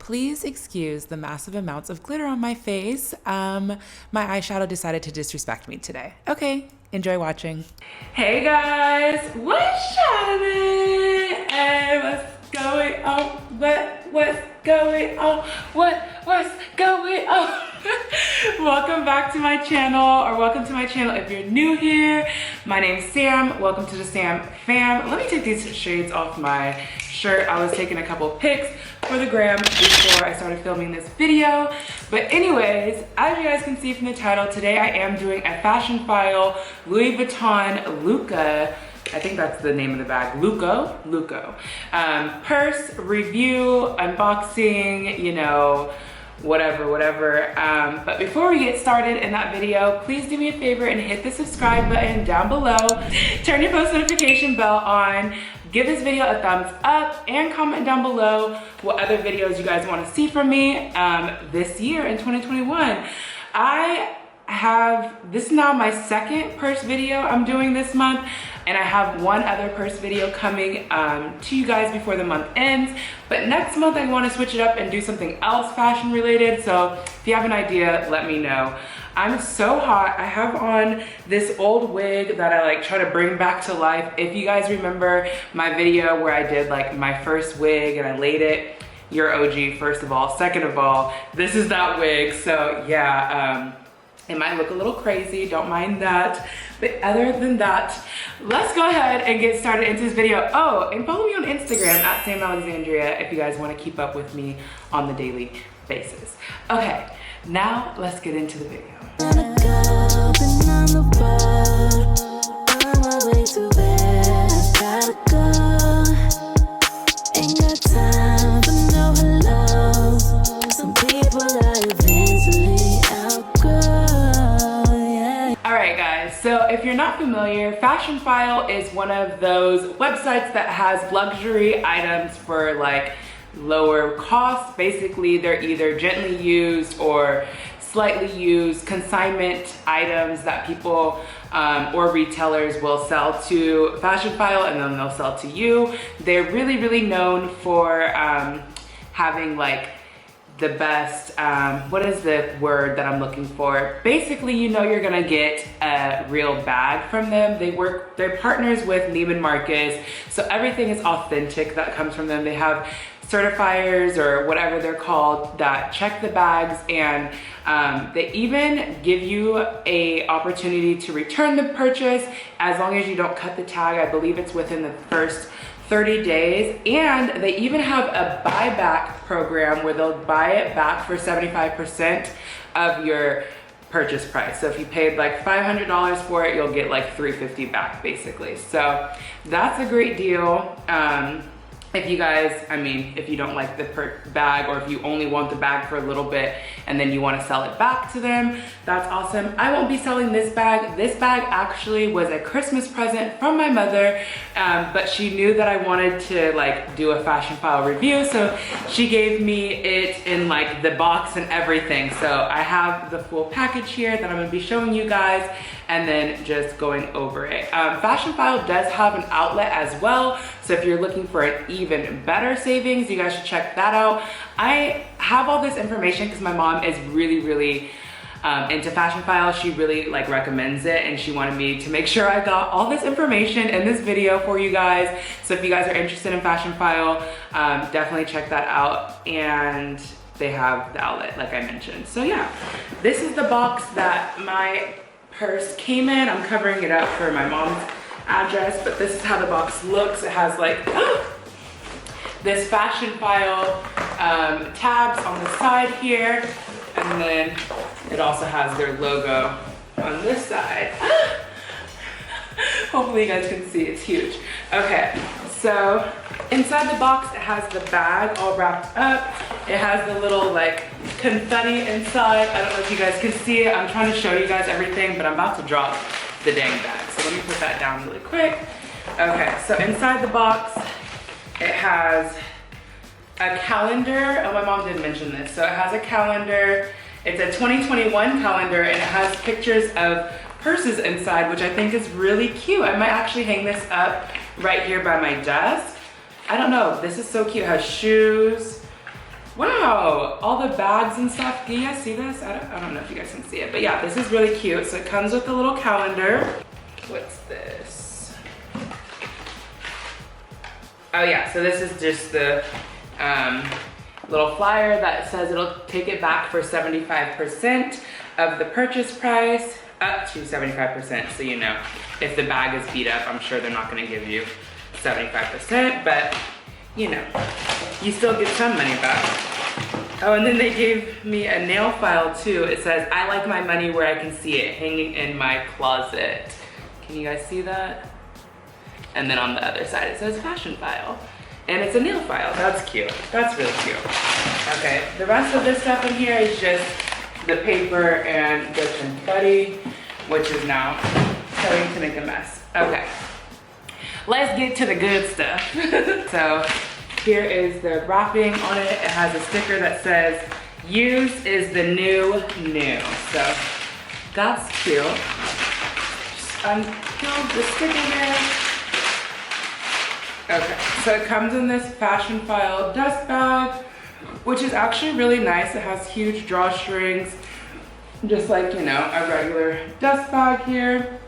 Please excuse the massive amounts of glitter on my face. My eyeshadow decided to disrespect me today. Okay, enjoy watching. Hey guys, what's happening? Hey, what's going on? What's going on? What's going on? Welcome back to my channel, or welcome to my channel if you're new here. My name's Sam. Welcome to the Sam fam. Let me take these shades off my shirt. I was taking a couple pics for the gram before I started filming this video. But anyways, as you guys can see from the title, today I am doing a Fashionfile Louis Vuitton Luco, I think that's the name of the bag, Luco. Purse review, unboxing, you know, whatever. But before we get started in that video, please do me a favor and hit the subscribe button down below. Turn your post notification bell on. Give this video a thumbs up and comment down below what other videos you guys want to see from me this year in 2021. This is now my second purse video I'm doing this month, and I have one other purse video coming to you guys before the month ends. But next month I want to switch it up and do something else fashion related, so if you have an idea, let me know. I'm so hot. I have on this old wig that I try to bring back to life. If you guys remember my video where I did my first wig and I laid it, you're OG, first of all. Second of all, this is that wig, so yeah. It might look a little crazy, don't mind that. But other than that, let's go ahead and get started into this video. Oh, and follow me on Instagram at SamAlexandria if you guys want to keep up with me on the daily basis. Okay, now let's get into the video. Ain't got time for no hellos. Some people I eventually outgrow, yeah. Alright guys, so if you're not familiar, Fashionfile is one of those websites that has luxury items for lower cost. Basically, they're either gently used or slightly used consignment items that people or retailers will sell to Fashionfile, and then they'll sell to you. They're really known for having the best, what is the word that I'm looking for? Basically, you know you're gonna get a real bag from them. They're partners with Neiman Marcus, so everything is authentic that comes from them. They have certifiers or whatever they're called that check the bags, and they even give you a opportunity to return the purchase as long as you don't cut the tag. I believe it's within the first 30 days. And they even have a buyback program where they'll buy it back for 75% of your purchase price. So if you paid $500 for it, you'll get $350 back basically. So that's a great deal. If you guys, if you don't like the bag, or if you only want the bag for a little bit and then you want to sell it back to them, that's awesome. I won't be selling this bag. This bag actually was a Christmas present from my mother, but she knew that I wanted to do a Fashionfile review, so she gave me it in the box and everything. So I have the full package here that I'm going to be showing you guys and then just going over it. Fashionfile does have an outlet as well, so if you're looking for an even better savings, you guys should check that out. I have all this information because my mom is really into Fashionfile. She really recommends it, and she wanted me to make sure I got all this information in this video for you guys. So if you guys are interested in Fashionfile, definitely check that out. And they have the outlet like I mentioned. So yeah, this is the box that my purse came in. I'm covering it up for my mom's address, but this is how the box looks. It has this Fashionfile tabs on the side here, and then it also has their logo on this side. Hopefully you guys can see, it's huge. Okay, so inside the box it has the bag all wrapped up. It has the little confetti inside. I don't know if you guys can see it. I'm trying to show you guys everything, but I'm about to drop the dang bag. So let me put that down really quick. Okay, so inside the box, it has a calendar. Oh, my mom did mention this. So it has a calendar. It's a 2021 calendar, and it has pictures of purses inside, which I think is really cute. I might actually hang this up right here by my desk. I don't know, this is so cute. It has shoes, Wow, all the bags and stuff. Can you guys see this? I don't know if you guys can see it, but yeah, this is really cute. So it comes with a little calendar. What's this? Oh yeah, so this is just the little flyer that says it'll take it back for 75% of the purchase price, up to 75%. So you know, if the bag is beat up, I'm sure they're not gonna give you 75%, but you know, you still get some money back. Oh, and then they gave me a nail file too. It says, I like my money where I can see it, hanging in my closet. Can you guys see that? And then on the other side it says Fashionfile. And it's a nail file. That's cute. That's really cute. Okay, the rest of this stuff in here is just the paper and the confetti, which is now starting to make a mess. Okay, let's get to the good stuff. So here is the wrapping on it. It has a sticker that says, use is the new new. So that's cute. Just unpeel the sticker there. Okay, so it comes in this Fashionfile dust bag, which is actually really nice. It has huge drawstrings, just like, you know, a regular dust bag here.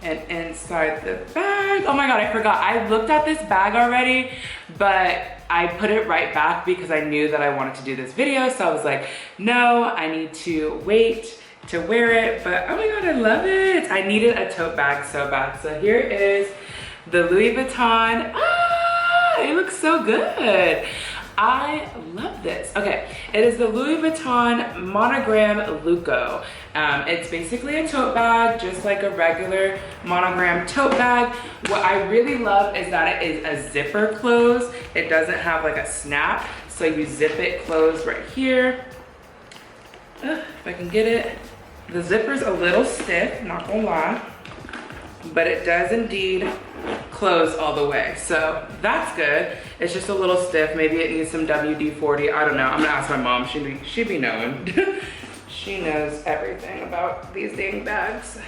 And inside the bag, oh my God, I forgot. I looked at this bag already, but I put it right back because I knew that I wanted to do this video. So I was like, no, I need to wait to wear it. But oh my God, I love it. I needed a tote bag so bad. So here is the Louis Vuitton. Ah, it looks so good. I love this. Okay, it is the Louis Vuitton Monogram Luco. It's basically a tote bag, just like a regular monogram tote bag. What I really love is that it is a zipper close. It doesn't have like a snap, so you zip it closed right here. If I can get it. The zipper's a little stiff, not gonna lie, but it does indeed close all the way. So that's good. It's just a little stiff. Maybe it needs some WD-40. I don't know. I'm gonna ask my mom. She'd be knowing. She knows everything about these dang bags.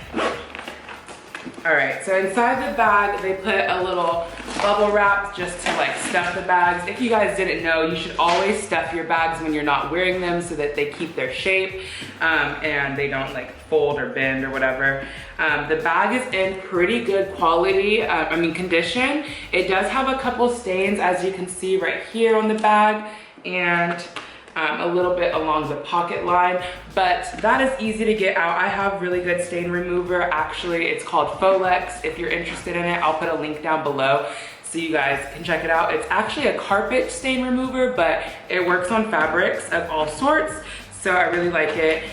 All right, so inside the bag, they put a little bubble wrap just to like stuff the bags. If you guys didn't know, you should always stuff your bags when you're not wearing them so that they keep their shape and they don't like fold or bend or whatever. The bag is in pretty good quality, condition. It does have a couple stains, as you can see right here on the bag, and a little bit along the pocket line, but that is easy to get out. I have really good stain remover. Actually, it's called Folex. If you're interested in it, I'll put a link down below so you guys can check it out. It's actually a carpet stain remover, but it works on fabrics of all sorts, so I really like it.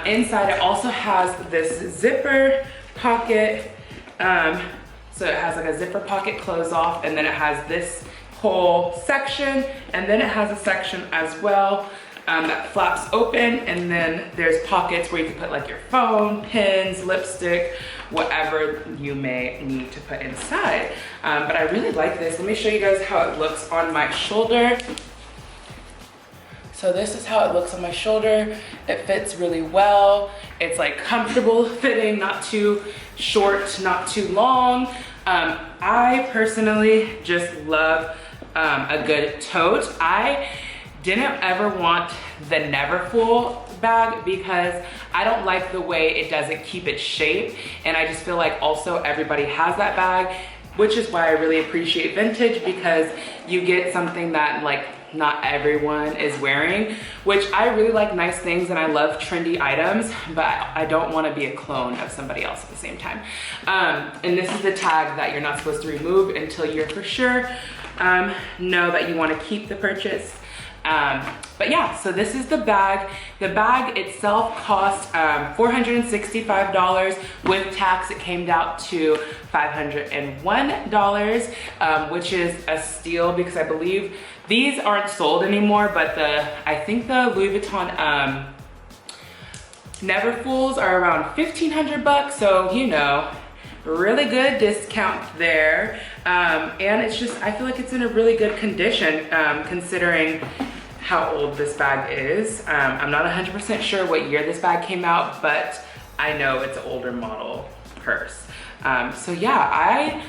Inside, it also has this zipper pocket. So it has like a zipper pocket close off, and then it has this whole section, and then it has a section as well that flaps open, and then there's pockets where you can put like your phone, pens, lipstick, whatever you may need to put inside. But I really like this. Let me show you guys how it looks on my shoulder. So this is how it looks on my shoulder. It fits really well. It's like comfortable fitting, not too short, not too long. I personally just love a good tote. I didn't ever want the Neverfull bag because I don't like the way it doesn't keep its shape, and I just feel like also everybody has that bag, which is why I really appreciate vintage, because you get something that like not everyone is wearing, which I really like nice things and I love trendy items, but I don't want to be a clone of somebody else at the same time. And this is the tag that you're not supposed to remove until you're for sure know that you want to keep the purchase. But yeah, so this is the bag. The bag itself cost $465. With tax, it came out to $501, which is a steal because I believe these aren't sold anymore, but I think the Louis Vuitton Neverfulls are around 1,500 bucks. So, you know, really good discount there. And it's just, I feel like it's in a really good condition considering how old this bag is. I'm not 100% sure what year this bag came out, but I know it's an older model purse. So yeah,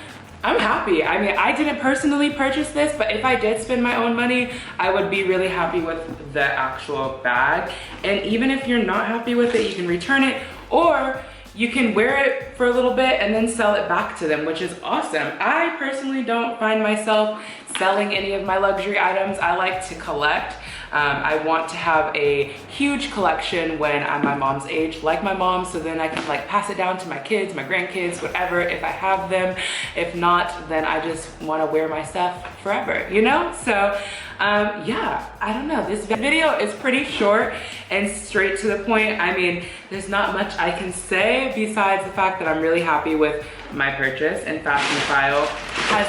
I'm happy. I mean, I didn't personally purchase this, but if I did spend my own money, I would be really happy with the actual bag. And even if you're not happy with it, you can return it, or you can wear it for a little bit and then sell it back to them, which is awesome. I personally don't find myself selling any of my luxury items. I like to collect. I want to have a huge collection when I'm my mom's age, like my mom, so then I can like pass it down to my kids, my grandkids, whatever, if I have them. If not, then I just want to wear my stuff forever, you know? So yeah, I don't know. This video is pretty short and straight to the point. I mean, there's not much I can say besides the fact that I'm really happy with my purchase, and Fashionfile has,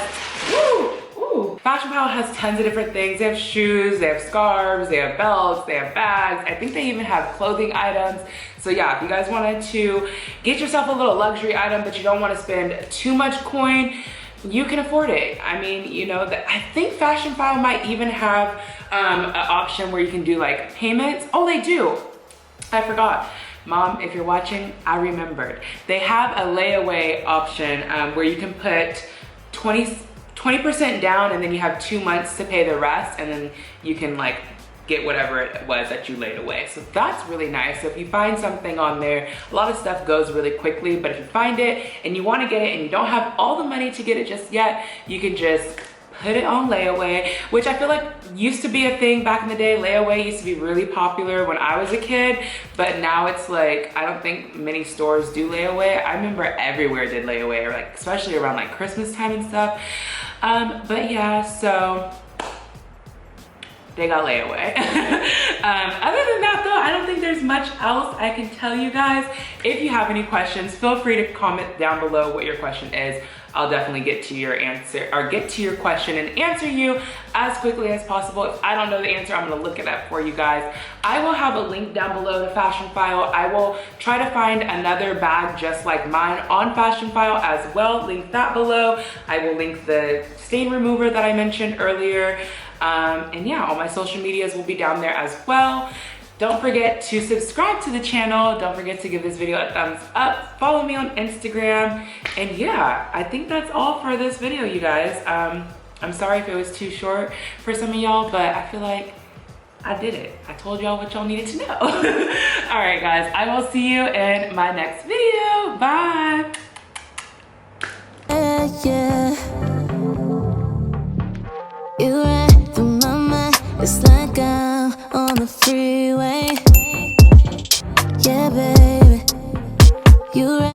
Fashionfile has tons of different things. They have shoes, they have scarves, they have belts, they have bags. I think they even have clothing items. So yeah, if you guys wanted to get yourself a little luxury item, but you don't want to spend too much coin, you can afford it. I mean, you know, I think Fashionfile might even have an option where you can do like payments. Oh, they do. I forgot. Mom, if you're watching, I remembered. They have a layaway option where you can put 20% down, and then you have 2 months to pay the rest, and then you can like get whatever it was that you laid away. So that's really nice. So if you find something on there, a lot of stuff goes really quickly, but if you find it and you want to get it and you don't have all the money to get it just yet, you can just put it on layaway, which I feel like used to be a thing back in the day. Layaway used to be really popular when I was a kid, but now it's like, I don't think many stores do layaway. I remember everywhere did layaway, or like, especially around like Christmas time and stuff. But yeah, so they got layaway. Other than that though, I don't think there's much else I can tell you guys. If you have any questions, feel free to comment down below what your question is. I'll definitely get to your answer, or get to your question and answer you as quickly as possible. If I don't know the answer, I'm gonna look it up for you guys. I will have a link down below to Fashionfile. I will try to find another bag just like mine on Fashionfile as well. Link that below. I will link the stain remover that I mentioned earlier. And yeah, all my social medias will be down there as well. Don't forget to subscribe to the channel. Don't forget to give this video a thumbs up. Follow me on Instagram. And yeah, I think that's all for this video, you guys. I'm sorry if it was too short for some of y'all, but I feel like I did it. I told y'all what y'all needed to know. All right, guys, I will see you in my next video. Bye. Yeah.